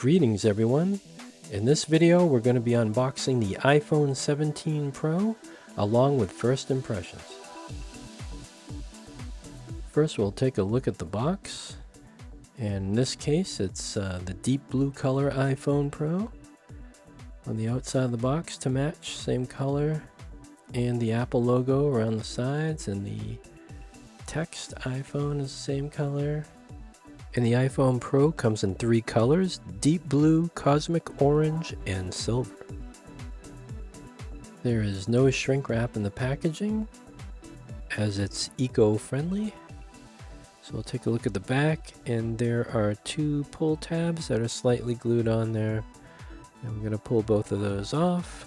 Greetings everyone. In this video we're going to be unboxing the iPhone 17 Pro along with first impressions. First we'll take a look at the box, and in this case it's the deep blue color iPhone Pro on the outside of the box to match, same color, and the Apple logo around the sides, and the text iPhone is the same color. And the iPhone Pro comes in three colors: deep blue, cosmic orange, and silver. There is no shrink wrap in the packaging as it's eco-friendly. So we'll take a look at the back, and there are two pull tabs that are slightly glued on there. And we're going to pull both of those off.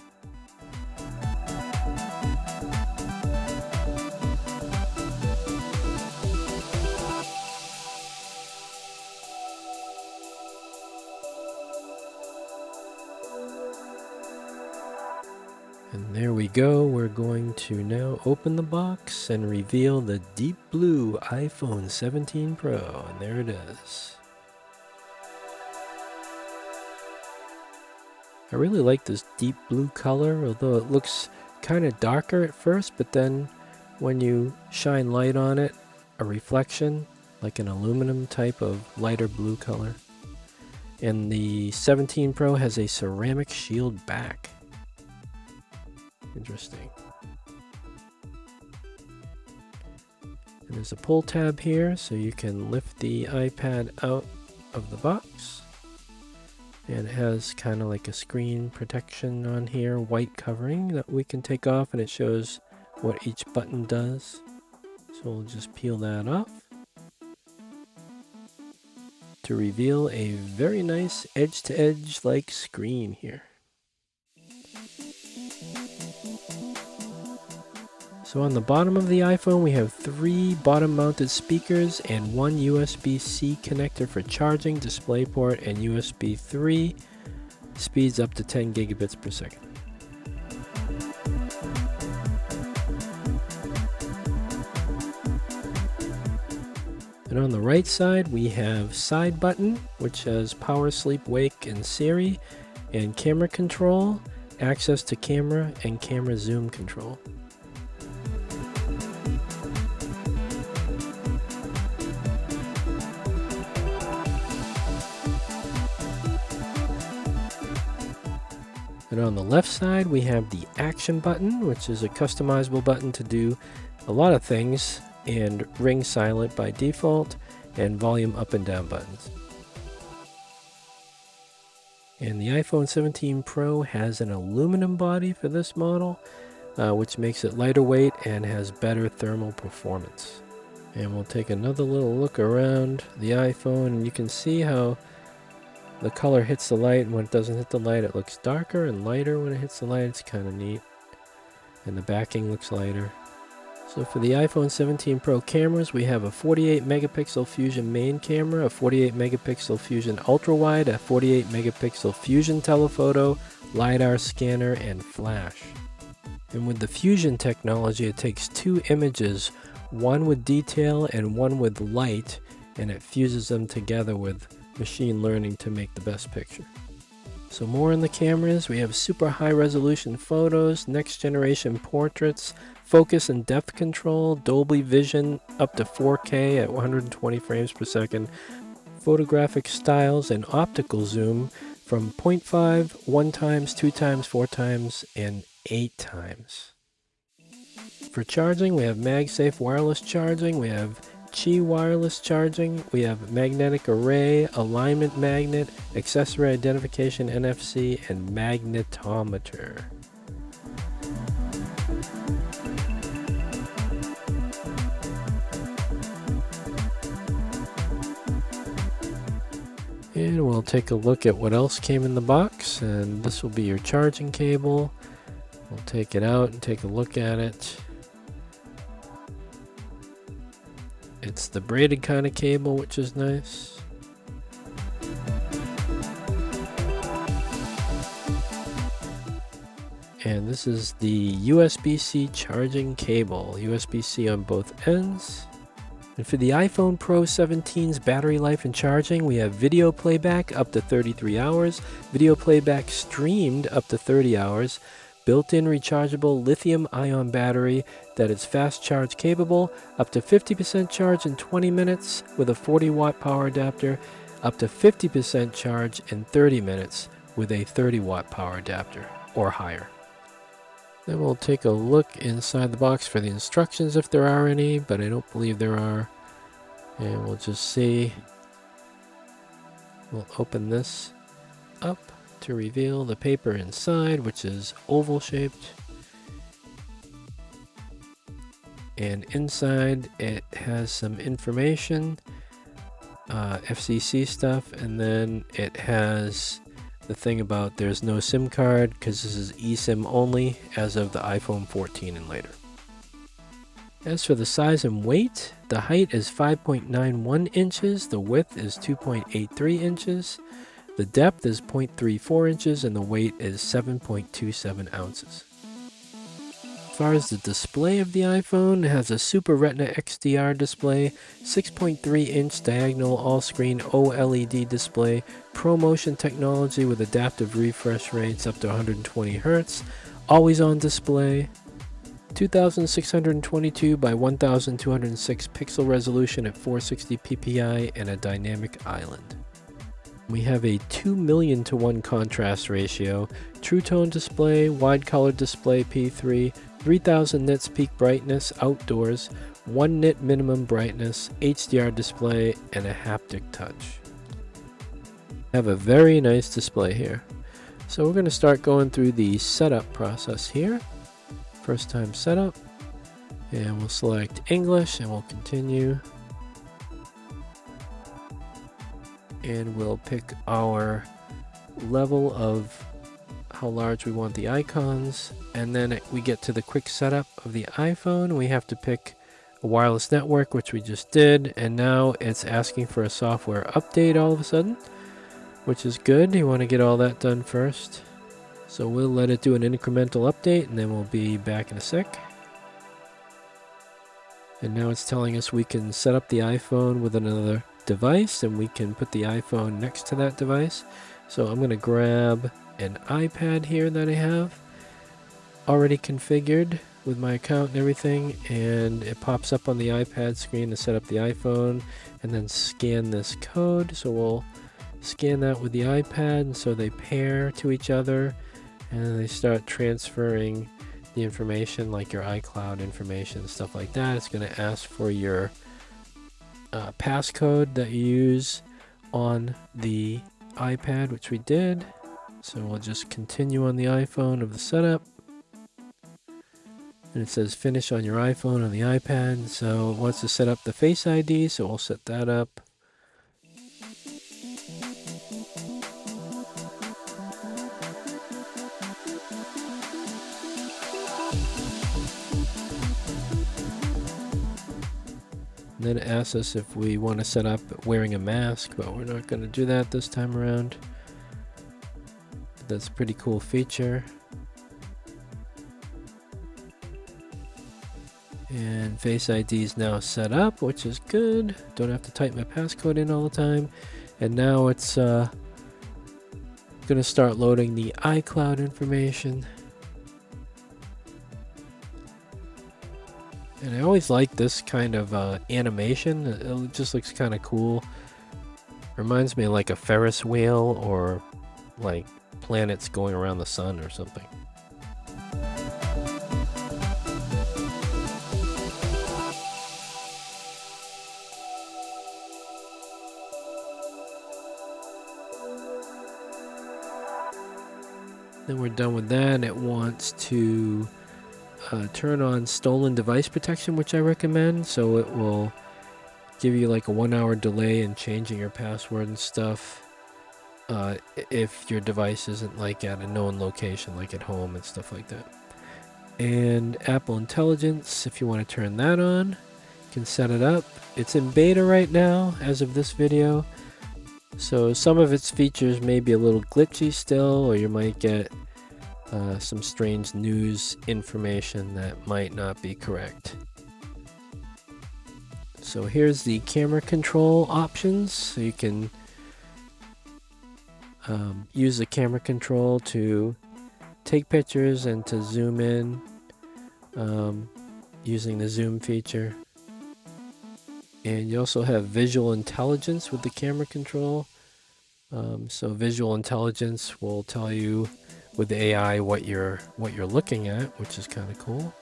And there we go. We're going to now open the box and reveal the deep blue iPhone 17 Pro. And there it is. I really like this deep blue color, although it looks kind of darker at first, but then when you shine light on it, a reflection, like an aluminum type of lighter blue color. And the 17 Pro has a ceramic shield back. Interesting. And there's a pull tab here, so you can lift the iPad out of the box. And it has kind of like a screen protection on here, white covering that we can take off, and it shows what each button does. So we'll just peel that off to reveal a very nice edge-to-edge like screen here. So on the bottom of the iPhone we have three bottom mounted speakers and one USB-C connector for charging, DisplayPort, and USB 3, speeds up to 10 gigabits per second. And on the right side we have side button, which has power, sleep, wake, and Siri, and camera control, access to camera, and camera zoom control. And on the left side we have the action button, which is a customizable button to do a lot of things, and ring silent by default, and volume up and down buttons. And the iPhone 17 Pro has an aluminum body for this model, which makes it lighter weight and has better thermal performance. And we'll take another little look around the iPhone, and you can see how the color hits the light, and when it doesn't hit the light it looks darker, and lighter when it hits the light. It's kind of neat. And the backing looks lighter. So for the iPhone 17 Pro cameras, we have a 48 megapixel Fusion main camera, a 48 megapixel Fusion ultra wide, a 48 megapixel Fusion telephoto, LiDAR scanner, and flash. And with the Fusion technology it takes two images, one with detail and one with light, and it fuses them together with machine learning to make the best picture. So more in the cameras, we have super high resolution photos, next generation portraits, focus and depth control, Dolby Vision up to 4K at 120 frames per second, photographic styles, and optical zoom from 0.5, 1 times, 2 times, 4 times, and 8 times. For charging, we have MagSafe wireless charging, we have Qi wireless charging, we have magnetic array, alignment magnet, accessory identification, NFC, and magnetometer. And we'll take a look at what else came in the box, and this will be your charging cable. We'll take it out and take a look at it. It's the braided kind of cable, which is nice. And this is the USB-C charging cable. USB-C on both ends. And for the iPhone Pro 17's battery life and charging, we have video playback up to 33 hours, video playback streamed up to 30 hours, built-in rechargeable lithium-ion battery that is fast charge capable, up to 50% charge in 20 minutes with a 40-watt power adapter, up to 50% charge in 30 minutes with a 30-watt power adapter or higher. Then we'll take a look inside the box for the instructions if there are any, but I don't believe there are. And we'll just see. We'll open this up to reveal the paper inside, which is oval shaped. And inside it has some information, FCC stuff, and then it has the thing about there's no SIM card because this is eSIM only as of the iPhone 14 and later. As for the size and weight, the height is 5.91 inches, the width is 2.83 inches, the depth is 0.34 inches, and the weight is 7.27 ounces. As far as the display of the iPhone, it has a Super Retina XDR display, 6.3-inch diagonal all-screen OLED display, ProMotion technology with adaptive refresh rates up to 120 Hz, always-on display, 2622 by 1206 pixel resolution at 460 ppi, and a dynamic island. We have a 2,000,000 to 1 contrast ratio, True Tone display, wide color display P3, 3000 nits peak brightness outdoors, 1 nit minimum brightness, HDR display, and a haptic touch. Have a very nice display here. So we're going to start going through the setup process here. First time setup, and we'll select English and we'll continue. And we'll pick our level of how large we want the icons, and then we get to the quick setup of the iPhone. We have to pick a wireless network, which we just did, and now it's asking for a software update all of a sudden, which is good. You want to get all that done first. So we'll let it do an incremental update, and then we'll be back in a sec. And now it's telling us we can set up the iPhone with another device, and we can put the iPhone next to that device. So I'm going to grab an iPad here that I have already configured with my account and everything, and it pops up on the iPad screen to set up the iPhone, and then scan this code. So we'll scan that with the iPad, and so they pair to each other, and they start transferring the information like your iCloud information, stuff like that. It's going to ask for your passcode that you use on the iPad, which we did. So we'll just continue on the iPhone of the setup. And it says finish on your iPhone on the iPad. So it wants to set up the Face ID, so we'll set that up. And then it asks us if we want to set up wearing a mask, but we're not going to do that this time around. That's a pretty cool feature. And Face ID is now set up, which is good. Don't have to type my passcode in all the time. And now it's going to start loading the iCloud information. And I always like this kind of animation. It just looks kind of cool. Reminds me of like a Ferris wheel, or like planets going around the sun or something. Then we're done with that. It wants to turn on stolen device protection, which I recommend. So it will give you like a 1-hour delay in changing your password and stuff if your device isn't like at a known location, like at home and stuff like that. And Apple Intelligence, if you want to turn that on, you can set it up. It's in beta right now as of this video, so some of its features may be a little glitchy still, or you might get some strange news information that might not be correct. So here's the camera control options. So you can use the camera control to take pictures and to zoom in using the zoom feature. And you also have visual intelligence with the camera control. So visual intelligence will tell you with the AI what you're looking at, which is kind of cool.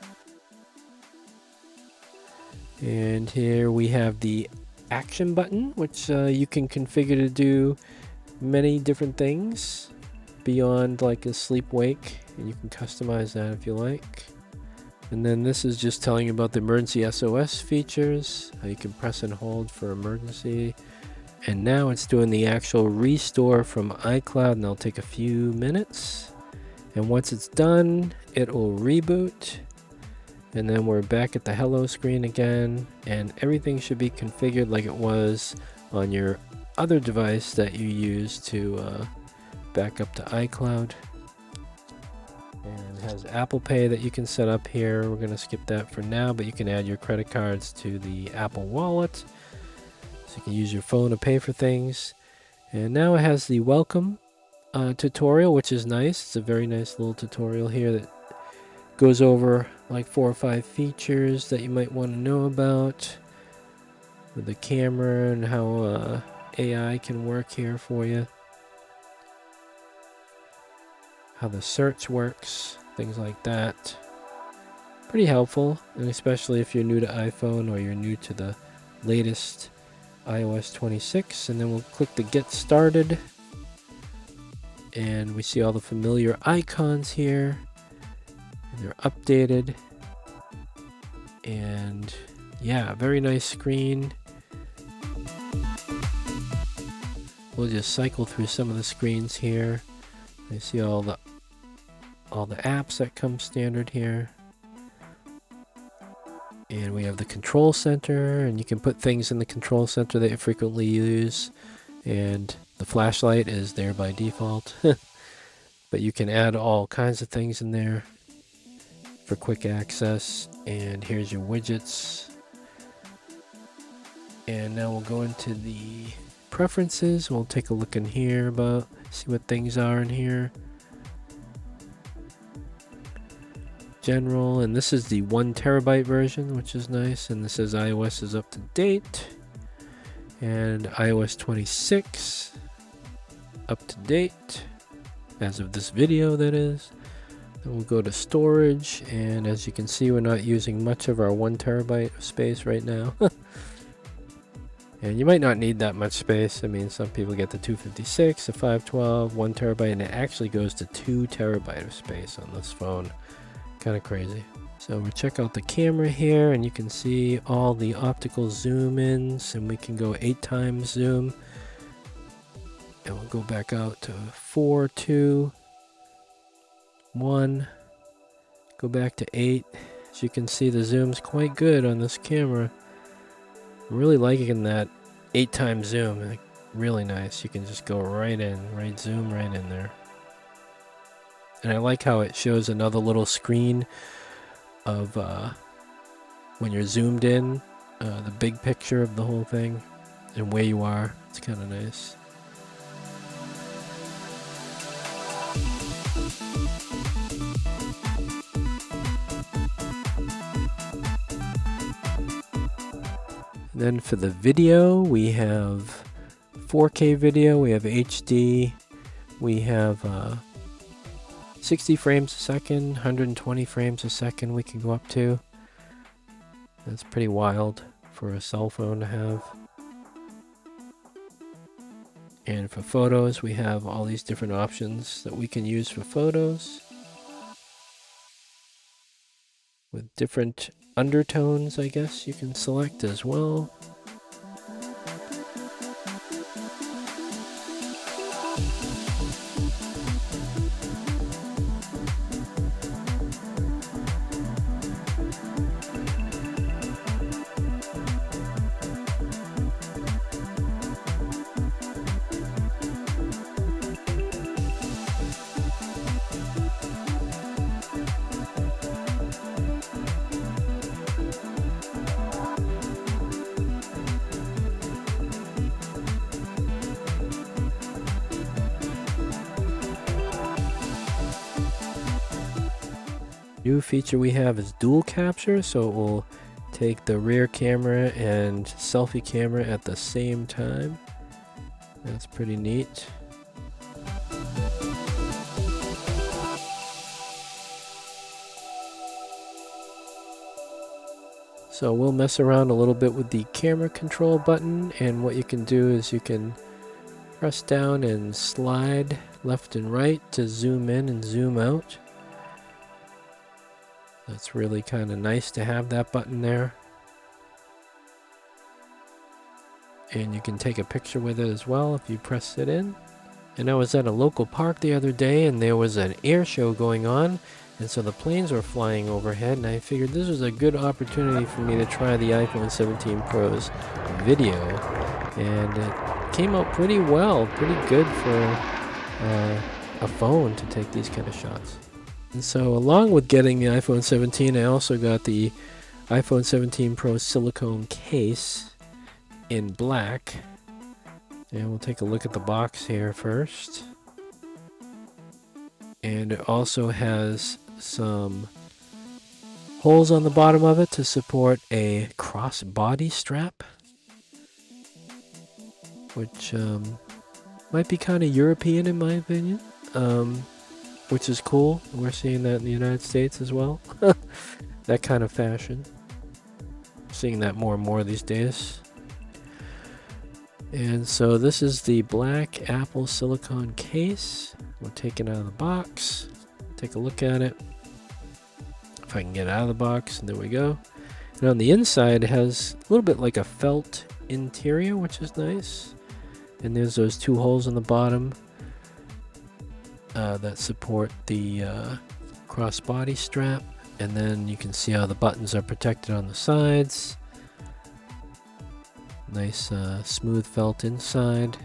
And here we have the action button, which you can configure to do many different things beyond like a sleep wake, and you can customize that if you like. And then this is just telling you about the emergency SOS features, how you can press and hold for emergency. And now it's doing the actual restore from iCloud, and it'll take a few minutes. And once it's done, it will reboot. And then we're back at the hello screen again, and everything should be configured like it was on your other device that you use to back up to iCloud. And it has Apple Pay that you can set up here. We're going to skip that for now, but you can add your credit cards to the Apple Wallet. So you can use your phone to pay for things. And now it has the welcome tutorial, which is nice. It's a very nice little tutorial here that goes over like 4 or 5 features that you might want to know about with the camera and how AI can work here for you. How the search works, things like that. Pretty helpful, and especially if you're new to iPhone or you're new to the latest iOS 26. And then we'll click the Get Started, and we see all the familiar icons here, and they're updated. And yeah, very nice screen. We'll just cycle through some of the screens here. I see all the apps that come standard here. And we have the control center, and you can put things in the control center that you frequently use. And the flashlight is there by default. But you can add all kinds of things in there for quick access. And here's your widgets. And now we'll go into the preferences. We'll take a look in here about see what things are in here. General, and this is the 1 terabyte version, which is nice. And this says iOS is up to date, and iOS 26 up to date as of this video, that is. Then we'll go to storage, and as you can see, we're not using much of our 1 terabyte of space right now. And you might not need that much space. I mean, some people get the 256, the 512, 1 terabyte, and it actually goes to 2 terabyte of space on this phone. Kind of crazy. So we'll check out the camera here, and you can see all the optical zoom ins, and we can go 8 times zoom. And we'll go back out to 4, 2, 1, go back to 8. As you can see, the zoom's quite good on this camera. I'm really liking that 8 times zoom. Like, really nice. You can just go right in, right zoom right in there. And I like how it shows another little screen of when you're zoomed in, the big picture of the whole thing and where you are. It's kind of nice. And then for the video, we have 4K video, we have HD, we have 60 frames a second, 120 frames a second we can go up to. That's pretty wild for a cell phone to have. And for photos, we have all these different options that we can use for photos, with different undertones, I guess you can select as well. New feature we have is dual capture, so it will take the rear camera and selfie camera at the same time. That's pretty neat. So we'll mess around a little bit with the camera control button, and what you can do is you can press down and slide left and right to zoom in and zoom out. That's really kind of nice to have that button there. And you can take a picture with it as well if you press it in. And I was at a local park the other day, and there was an air show going on, and so the planes were flying overhead, and I figured this was a good opportunity for me to try the iPhone 17 Pro's video, and it came out pretty well, pretty good for a phone to take these kind of shots. And so along with getting the iPhone 17, I also got the iPhone 17 Pro silicone case in black. And we'll take a look at the box here first. And it also has some holes on the bottom of it to support a cross-body strap, which might be kind of European in my opinion, which is cool. We're seeing that in the United States as well. That kind of fashion. Seeing that more and more these days. And so this is the black Apple silicone case. We'll take it out of the box. Take a look at it. If I can get it out of the box, and there we go. And on the inside it has a little bit like a felt interior, which is nice. And there's those two holes on the bottom that support the crossbody strap. And then you can see how the buttons are protected on the sides. Nice smooth felt inside.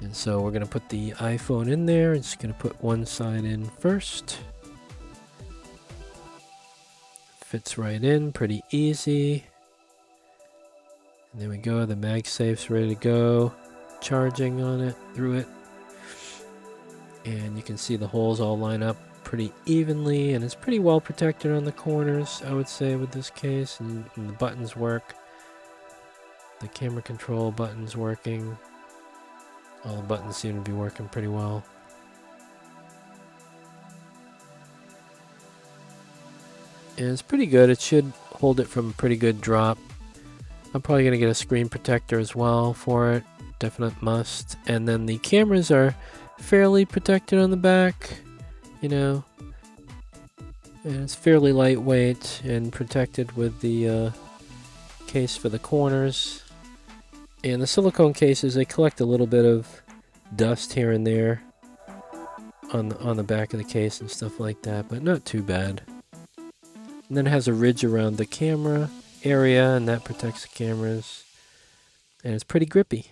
And so we're going to put the iPhone in there. It's going to put one side in first. Fits right in, pretty easy. And there we go, the MagSafe's ready to go. Charging on it, through it. And you can see the holes all line up pretty evenly, and it's pretty well protected on the corners, I would say, with this case. And the buttons work. The camera control button's working. All the buttons seem to be working pretty well. And it's pretty good. It should hold it from a pretty good drop. I'm probably going to get a screen protector as well for it. Definite must. And then the cameras are fairly protected on the back, you know. And it's fairly lightweight and protected with the case for the corners. And the silicone cases, they collect a little bit of dust here and there on the back of the case and stuff like that, but not too bad. And then it has a ridge around the camera area, and that protects the cameras. And it's pretty grippy.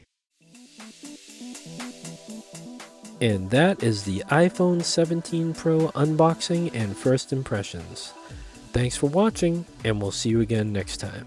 And that is the iPhone 17 Pro unboxing and first impressions. Thanks for watching, and we'll see you again next time.